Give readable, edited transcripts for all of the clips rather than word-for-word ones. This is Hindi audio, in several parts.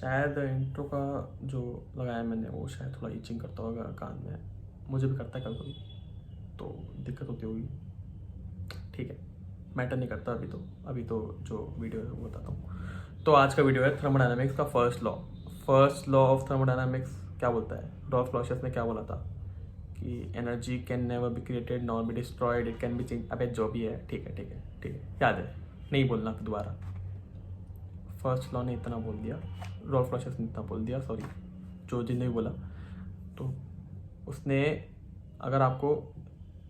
शायद इंट्रो का जो लगाया मैंने वो शायद थोड़ा ईचिंग करता होगा कान में। मुझे भी करता है कभी कभी, तो दिक्कत होती होगी। ठीक है, मैटर नहीं करता अभी तो जो वीडियो है वो बताता हूँ। तो आज का वीडियो है थर्मोडायनामिक्स का फर्स्ट लॉ ऑफ थर्मोडायनामिक्स क्या बोलता है। रॉल्फ क्लॉसियस ने क्या बोला था कि energy can never be created nor be destroyed, it can be change. अबे जो भी है, ठीक है, याद है, नहीं बोलना दोबारा। फर्स्ट लॉ ने इतना बोल दिया, रॉल्फ क्लॉसियस ने इतना बोल दिया, सॉरी जो जिसने भी बोला। तो उसने, अगर आपको,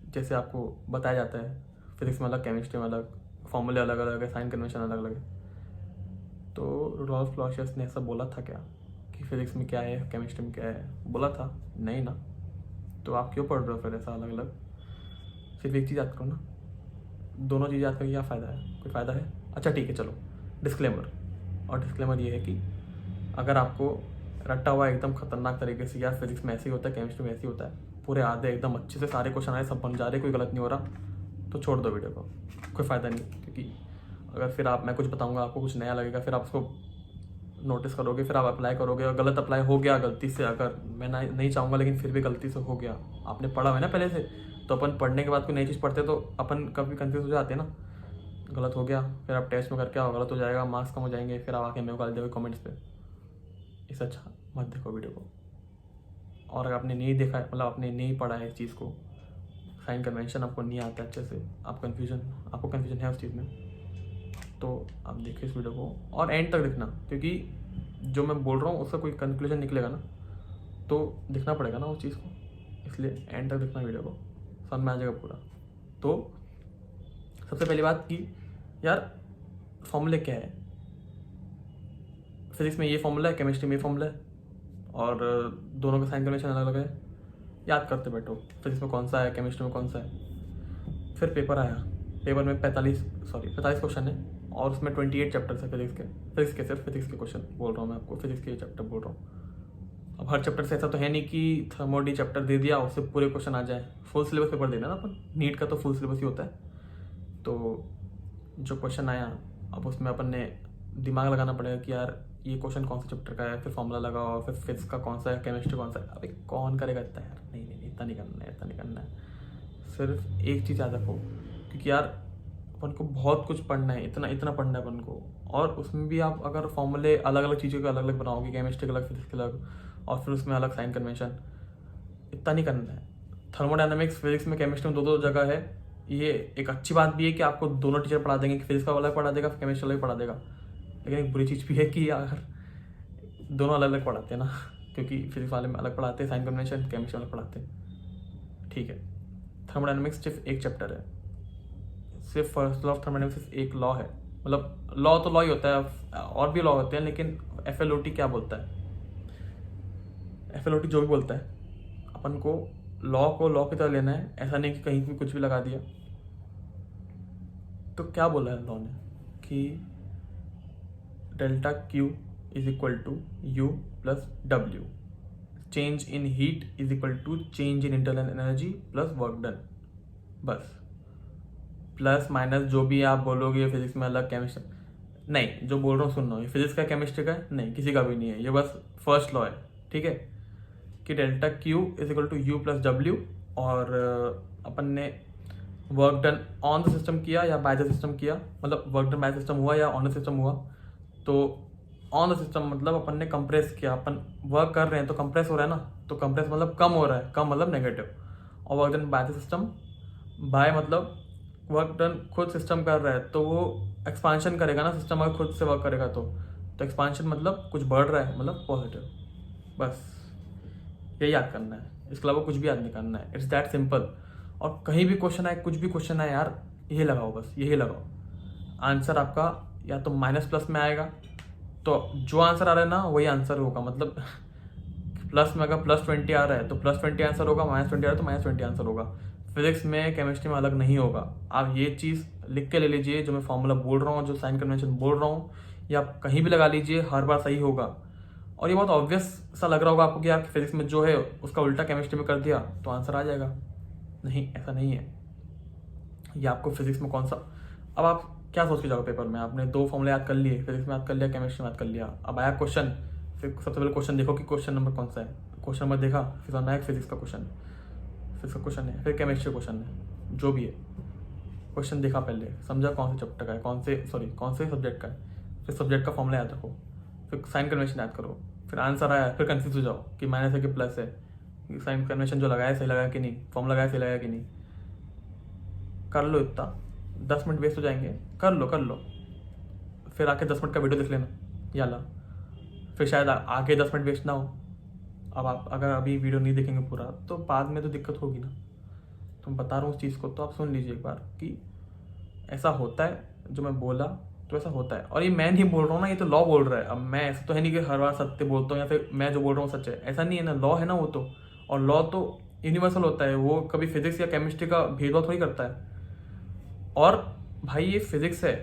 जैसे आपको बताया जाता है फिजिक्स में अलग, केमिस्ट्री में अलग, फॉर्मूले अलग अलग है, साइन कन्वेंशन अलग अलग है, तो रॉल्फ क्लॉसियस ने ऐसा बोला था क्या कि फिजिक्स में क्या है केमिस्ट्री में क्या है? बोला था नहीं ना। तो आप क्यों पढ़ रहे हो फिर ऐसा अलग अलग? सिर्फ एक चीज़ याद करो ना, दोनों चीज़ याद करके क्या फ़ायदा है? कोई फ़ायदा है? अच्छा ठीक है, चलो डिस्क्लेमर। और डिस्क्लेमर ये है कि अगर आपको रट्टा हुआ एकदम खतरनाक तरीके से यार फिजिक्स में ऐसे ही होता है, केमिस्ट्री में ऐसे ही होता है, पूरे आधे एकदम अच्छे से सारे क्वेश्चन आए, सब बन जा रहे, कोई गलत नहीं हो रहा, तो छोड़ दो वीडियो को, कोई फ़ायदा नहीं। क्योंकि अगर फिर मैं कुछ बताऊंगा, आपको कुछ नया लगेगा, फिर आप उसको नोटिस करोगे, फिर आप अप्लाई करोगे और गलत अप्लाई हो गया गलती से, अगर मैं नहीं चाहूँगा लेकिन फिर भी गलती से हो गया, आपने पढ़ा हुआ है ना पहले से, तो अपन पढ़ने के बाद कोई नई चीज़ पढ़ते तो अपन कभी कंफ्यूज हो जाते हैं ना। गलत हो गया, फिर आप टेस्ट में करके आओ, गलत हो जाएगा, मार्क्स कम हो जाएंगे, फिर आप आके मेरे को गाली दोगे कमेंट्स पे। इससे अच्छा मत देखो वीडियो को। और अगर आपने नहीं देखा है, मतलब आपने नहीं पढ़ा है इस चीज़ को, साइन कन्वेंशन आपको नहीं आता अच्छे से, आपको कन्फ्यूजन है उस चीज़ में, तो आप देखिए इस वीडियो को और एंड तक देखना, क्योंकि जो मैं बोल रहा हूँ उसका कोई कंक्लूजन निकलेगा ना, तो देखना पड़ेगा ना उस चीज़ को, इसलिए एंड तक देखना वीडियो को, समझ में आ जाएगा पूरा। तो सबसे पहली बात कि यार फॉर्मूले क्या है, फिजिक्स में ये फॉर्मूला है, केमिस्ट्री में ये फॉर्मूला है, और दोनों का साइन कन्वेंशन अलग अलग है, याद करते बैठो फिजिक्स में कौन सा है, केमिस्ट्री में कौन सा है। फिर पेपर आया, पेपर में 45 क्वेश्चन है, और उसमें 28 चैप्टर्स है सिर्फ फिजिक्स के क्वेश्चन बोल रहा हूँ मैं आपको, फिजिक्स के चैप्टर बोल रहा हूँ। अब हर चैप्टर से ऐसा तो है नहीं कि थर्मोडी चैप्टर दे दिया उससे पूरे क्वेश्चन आ जाए, फुल सिलेबस पेपर देना ना अपन, नीट का तो फुल सिलेबस ही होता है। तो जो क्वेश्चन आया, अब उसमें अपन ने दिमाग लगाना पड़ेगा कि यार ये क्वेश्चन कौन सा चैप्टर का है, फिर फॉर्मूला लगाओ, फिर फिजिक्स का कौन सा है, केमिस्ट्री कौन सा है। अभी कौन करेगा इतना यार? नहीं, इतना नहीं करना है। सिर्फ एक चीज़ याद रखो, क्योंकि यार अपन को बहुत कुछ पढ़ना है, इतना पढ़ना है अपन को, और उसमें भी आप अगर फॉर्मूले अलग अलग चीज़ों के अलग अलग बनाओगे, केमिस्ट्री का अलग, फिजिक्स का अलग, और फिर उसमें अलग साइन कन्वेंशन, इतना नहीं करना है। थर्मोडायनामिक्स फिजिक्स में केमिस्ट्री में दो जगह है। ये एक अच्छी बात भी है कि आपको दोनों टीचर पढ़ा देंगे, कि फिजिक्स का अलग पढ़ा देगा, केमिस्ट्री अलग पढ़ा देगा। लेकिन एक बुरी चीज़ भी है कि यार दोनों अलग अलग पढ़ाते हैं ना, क्योंकि फिजिक्स वाले में अलग पढ़ाते हैं साइन कन्वेंशन, केमिस्ट्री अलग पढ़ाते हैं। ठीक है, थर्मोडायनामिक्स सिर्फ एक चैप्टर है, सिर्फ फर्स्ट लॉ ऑफ थर्मोडायनामिक्स एक लॉ है, मतलब लॉ तो लॉ ही होता है, और भी लॉ होते हैं, लेकिन FLOT क्या बोलता है, FLOT जो भी बोलता है, अपन को लॉ की तरह लेना है, ऐसा नहीं कि कहीं भी कुछ भी लगा दिया। तो क्या बोला है लॉ ने कि delta Q is equal to U plus W, change in heat is equal to change in internal energy plus work done. बस, प्लस माइनस जो भी आप बोलोगे फिजिक्स में अलग, केमिस्ट्री नहीं, जो बोल रहा हूँ सुन रहा हूँ, फिजिक्स का केमिस्ट्री का नहीं, किसी का भी नहीं है, ये बस फर्स्ट लॉ है। ठीक है, कि delta Q is equal to U plus W, और अपन ने work done on the system किया या बाय द सिस्टम किया, मतलब work done by the system हुआ या ऑन द सिस्टम हुआ। तो ऑन द सिस्टम मतलब अपन ने कंप्रेस किया, अपन वर्क कर रहे हैं तो कंप्रेस हो रहा है ना, तो कंप्रेस मतलब कम हो रहा है, कम मतलब नेगेटिव। और work done by the system, by मतलब वर्क डन खुद सिस्टम कर रहा है तो वो एक्सपांशन करेगा ना, सिस्टम अगर खुद से वर्क करेगा तो एक्सपांशन मतलब कुछ बढ़ रहा है, मतलब पॉजिटिव। बस यही याद करना है, इसके अलावा कुछ भी याद नहीं करना है, इट्स दैट सिंपल। और कहीं भी क्वेश्चन आए, कुछ भी क्वेश्चन आए यार, यही लगाओ, बस यही लगाओ। आंसर आपका या तो माइनस प्लस में आएगा, तो जो आंसर आ रहा है ना वही आंसर होगा, मतलब प्लस में अगर +20 आ रहा है तो +20 आंसर होगा, -20 आ रहा है तो -20 आंसर होगा। फिजिक्स में केमिस्ट्री में अलग नहीं होगा। आप ये चीज़ लिख के ले लीजिए, जो मैं फॉर्मूला बोल रहा हूँ, जो साइन कन्वेंशन बोल रहा हूँ, या आप कहीं भी लगा लीजिए, हर बार सही होगा। और ये बहुत ऑब्वियस सा लग रहा होगा आपको कि यार फिजिक्स में जो है उसका उल्टा केमिस्ट्री में कर दिया तो आंसर आ जाएगा। नहीं, ऐसा नहीं है। ये आपको फिजिक्स में कौन सा, अब आप क्या सोच के जाओगे पेपर में, आपने 2 फॉर्मूले याद कर लिए, फिजिक्स में याद कर लिया, केमिस्ट्री में याद कर लिया, अब आया क्वेश्चन फिर सबसे पहले क्वेश्चन देखो कि क्वेश्चन नंबर कौन सा है, क्वेश्चन नंबर देखा, फिर आना है फिजिक्स का क्वेश्चन, फिजिक्स का क्वेश्चन है, फिर केमिस्ट्री क्वेश्चन है, जो भी है क्वेश्चन देखा, पहले समझा कौन से चैप्टर का है, कौन से सब्जेक्ट का है, फिर सब्जेक्ट का फॉर्मूला याद रखो, फिर साइन कन्वेंशन याद करो, फिर आंसर आया फिर कंफ्यूज हो जाओ कि माइनस है कि प्लस है, साइन कन्वेंशन जो लगाया सही लगाया कि नहीं, फॉर्मूला लगाया सही लगाया कि नहीं। कर लो इतना, 10 मिनट वेस्ट हो जाएंगे, कर लो, फिर आके 10 मिनट का वीडियो देख लेना याला, फिर शायद आगे 10 मिनट वेस्ट ना हो। अब आप अगर अभी वीडियो नहीं देखेंगे पूरा तो बाद में तो दिक्कत होगी ना, तो मैं बता रहा हूँ उस चीज़ को, तो आप सुन लीजिए एक बार कि ऐसा होता है, जो मैं बोला तो ऐसा होता है। और ये मैं नहीं बोल रहा हूँ ना, ये तो लॉ बोल रहा है। अब मैं ऐसा तो है नहीं कि हर बार सत्य बोलता हूँ या फिर मैं जो बोल रहा हूँ सच है, ऐसा नहीं है ना, लॉ है ना वो तो। और लॉ तो यूनिवर्सल होता है, वो कभी फिजिक्स या केमिस्ट्री का भेदभाव थोड़ी करता है। और भाई ये फिजिक्स है,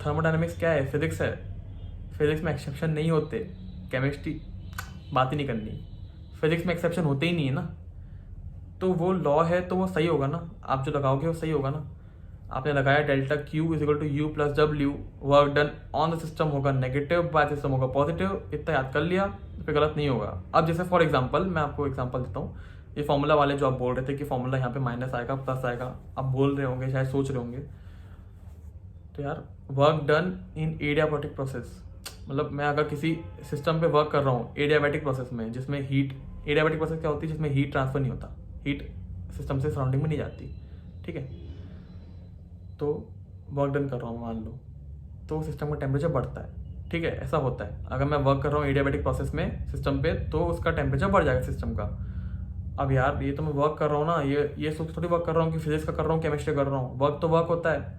थर्मोडायनेमिक्स क्या है, फिजिक्स है, फिजिक्स में एक्सेप्शन नहीं होते। केमिस्ट्री बात ही नहीं करनी, फिजिक्स में एक्सेप्शन होते ही नहीं है ना, तो वो लॉ है तो वो सही होगा ना, आप जो लगाओगे वो सही होगा ना। आपने लगाया delta Q is equal to U plus W, work done on the system होगा नेगेटिव, बाय सिस्टम होगा पॉजिटिव, इतना याद कर लिया, फिर गलत नहीं होगा। अब जैसे फॉर एग्जांपल मैं आपको एग्जांपल देता हूँ, ये फॉर्मूला वाले जो आप बोल रहे थे कि फॉर्मूला यहाँ पे माइनस आएगा प्लस आएगा, आप बोल रहे होंगे शायद सोच रहे होंगे, तो यार work done in adiabatic process, मतलब मैं अगर किसी सिस्टम पे वर्क कर रहा हूँ एडियाबैटिक प्रोसेस में, जिसमें हीट, एडियाबैटिक प्रोसेस क्या होती है, जिसमें हीट ट्रांसफर नहीं होता, हीट सिस्टम से सराउंडिंग में नहीं जाती, ठीक है, तो वर्क डन कर रहा हूँ मान लो, तो सिस्टम का टेम्परेचर बढ़ता है, ठीक है, ऐसा होता है। अगर मैं वर्क कर रहा हूँ एडियाबैटिक प्रोसेस में सिस्टम पे, तो उसका टेम्परेचर बढ़ जाएगा सिस्टम का। अब यार ये तो मैं वर्क कर रहा हूँ ना, ये सोच थोड़ी वर्क कर रहा हूँ कि फिजिक्स का कर रहा हूँ केमिस्ट्री कर रहा हूँ, वर्क तो वर्क होता है।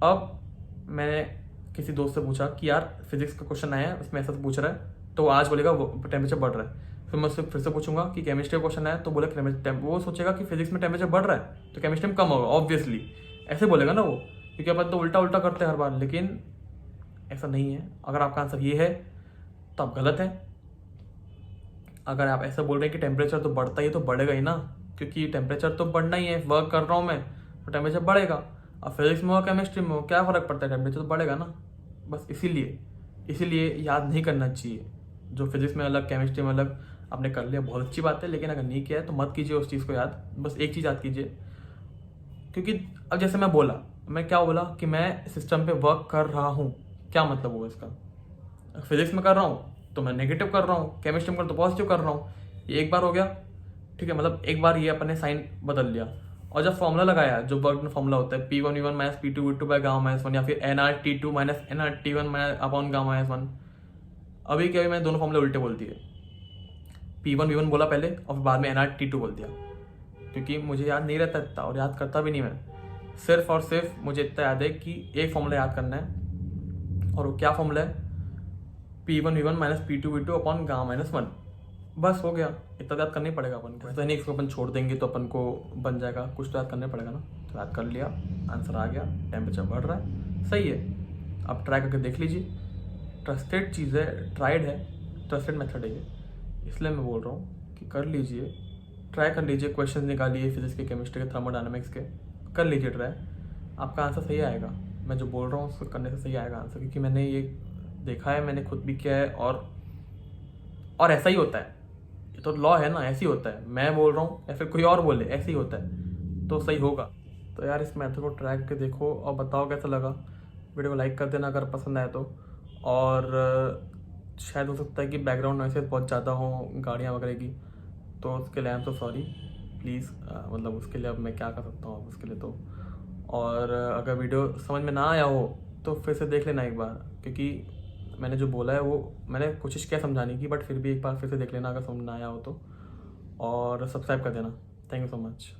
अब मैंने किसी दोस्त से पूछा कि यार फिजिक्स का क्वेश्चन आया है, उसमें ऐसा तो पूछ रहा है, तो आज बोलेगा टेम्परेचर बढ़ रहा है। फिर मैं उससे फिर से पूछूंगा कि केमिस्ट्री का क्वेश्चन आया, तो बोले वो सोचेगा कि फिजिक्स में टेम्परेचर बढ़ रहा है तो केमिस्ट्री में कम होगा, ऑब्वियसली ऐसे बोलेगा ना वो, क्योंकि अपन तो उल्टा उल्टा करते हैं हर बार। लेकिन ऐसा नहीं है, अगर आपका आंसर ये है तो आप गलत है। अगर आप ऐसा बोल रहे हैं कि टेम्परेचर तो बढ़ता ही है, तो बढ़ेगा ही ना, क्योंकि टेम्परेचर तो बढ़ना ही है, वर्क कर रहा हूँ मैं तो टेम्परेचर बढ़ेगा। अब फिजिक्स में हो केमिस्ट्री में हो, क्या फ़र्क पड़ता है, टेम्परेचर तो बढ़ेगा ना। बस इसीलिए याद नहीं करना चाहिए, जो फिजिक्स में अलग केमिस्ट्री में अलग। आपने कर लिया बहुत अच्छी बात है, लेकिन अगर नहीं किया है तो मत कीजिए उस चीज़ को याद, बस एक चीज़ याद कीजिए। क्योंकि अब जैसे मैं क्या बोला कि मैं सिस्टम पे वर्क कर रहा हूँ, क्या मतलब हुआ इसका। फिजिक्स में कर रहा हूँ तो मैं नेगेटिव कर रहा हूँ, केमिस्ट्री में तो पॉजिटिव कर रहा हूँ, ये एक बार हो गया, ठीक है, मतलब एक बार ये अपने साइन बदल लिया। और जब फॉर्मूला लगाया, जो वर्क फॉर्मूला होता है P1V1 minus P2V2 by gamma minus 1, या फिर nRT2 minus nRT1 minus upon gamma minus 1। अभी क्या, मैंने दोनों फॉर्मूले उल्टे बोल दिए, P1V1 बोला पहले और फिर बाद में nRT2 बोल दिया, क्योंकि मुझे याद नहीं रहता इतना, और याद करता भी नहीं मैं। सिर्फ और सिर्फ मुझे इतना याद है कि एक फॉर्मूला याद करना है, और वो क्या फॉर्मूला है, P1V1 minus P2V2 upon gamma minus 1, बस हो गया। इतना याद करना ही पड़ेगा अपन को, ऐसा नहीं इसको अपन छोड़ देंगे तो अपन को बन जाएगा, कुछ तो याद करना पड़ेगा ना। तो याद कर लिया, आंसर आ गया, टेम्परेचर बढ़ रहा है, सही है। आप ट्राई करके देख लीजिए, ट्रस्टेड चीज़ है, ट्राइड है, ट्रस्टेड मेथड है ये, इसलिए मैं बोल रहा हूँ कि कर लीजिए, ट्राई कर लीजिए, क्वेश्चन निकालिए फिजिक्स के, केमिस्ट्री के, थर्मोडायनामिक्स के, कर लीजिए ट्राई, आपका आंसर सही आएगा। मैं जो बोल रहा हूँ उसको करने से सही आएगा आंसर, क्योंकि मैंने ये देखा है, मैंने खुद भी किया है, और ऐसा ही होता है, ये तो लॉ है ना, ऐसे ही होता है। मैं बोल रहा हूँ या फिर कोई और बोले, ऐसे ही होता है, तो सही होगा। तो यार इस मेथड को ट्राई करके देखो और बताओ कैसा लगा। वीडियो को लाइक कर देना अगर पसंद आए तो। और शायद हो सकता है कि बैकग्राउंड नॉइसेस बहुत ज़्यादा हो गाड़ियाँ वगैरह की, तो उसके लिए I am so sorry, please, मतलब उसके लिए अब मैं क्या कर सकता हूँ उसके लिए तो। और अगर वीडियो समझ में ना आया हो तो फिर से देख लेना एक बार, क्योंकि मैंने जो बोला है वो मैंने कोशिश किया समझाने की, बट फिर भी एक बार फिर से देख लेना अगर समझ ना आया हो तो। और सब्सक्राइब कर देना। Thank you so much.